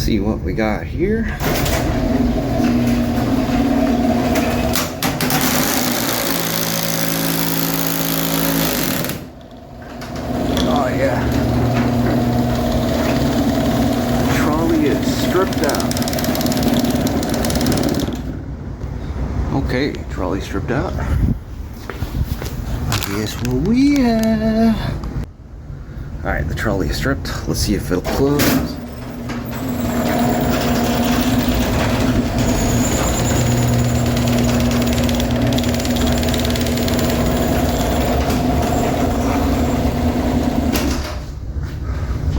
Let's see what we got here. Oh yeah. Trolley is stripped out. Okay, trolley stripped out. Guess what we have. Alright, the trolley is stripped. Let's see if it'll close.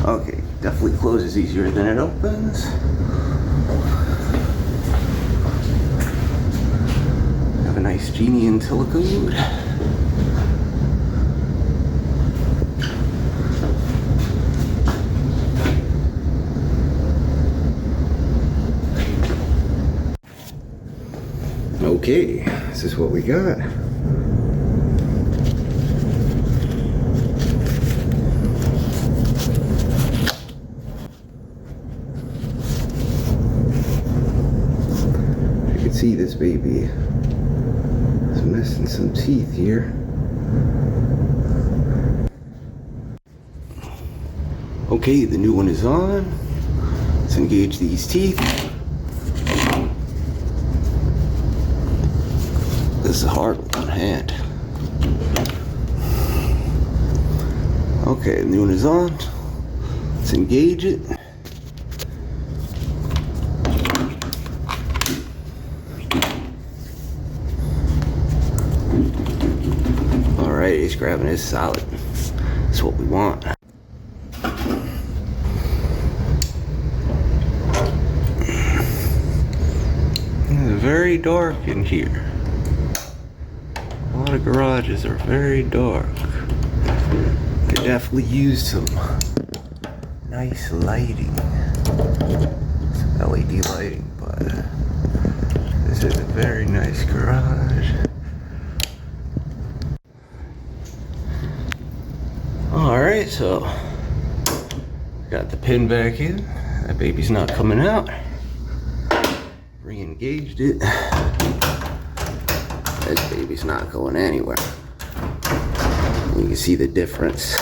Okay, definitely closes easier than it opens. Have a nice Genie IntelliCode. Okay, this is what we got. You can see this baby is missing some teeth here. Okay, the new one is on. Let's engage these teeth. This is hard with one hand. Okay, the new one is on. Let's engage it. Alright, he's grabbing his solid. That's what we want. It's very dark in here. A lot of garages are very dark. Could definitely use some nice lighting. Some LED lighting, but this is a very nice garage. Alright, so got the pin back in. That baby's not coming out. Re-engaged it. This baby's not going anywhere. You can see the difference.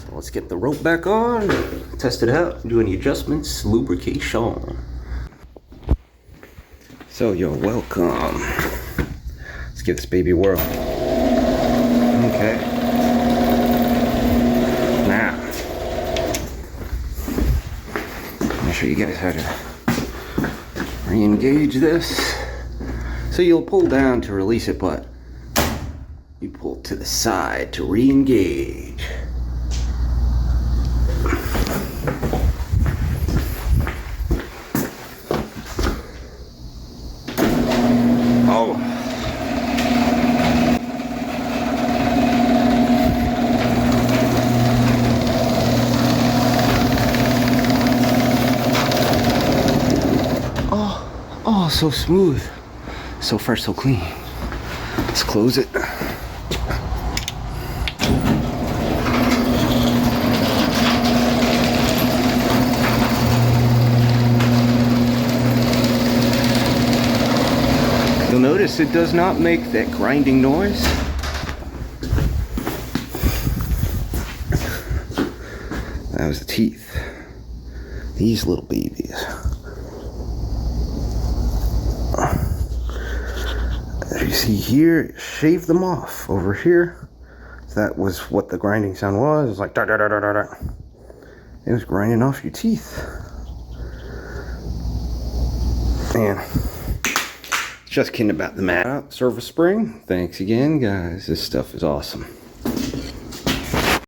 So let's get the rope back on, test it out, do any adjustments, lubrication. So you're welcome. Let's give this baby a whirl. Okay. Now, I'll show you guys how to re-engage this. So you'll pull down to release it, but you pull to the side to re-engage. Oh. Oh, so smooth. So fresh, so clean. Let's close it. You'll notice it does not make that grinding noise. That was the teeth. These little babies. As you see here, shave them off over here. That was what the grinding sound was. It was like da da da da da da. It was grinding off your teeth. And just kidding about the mat. Service spring. Thanks again, guys. This stuff is awesome.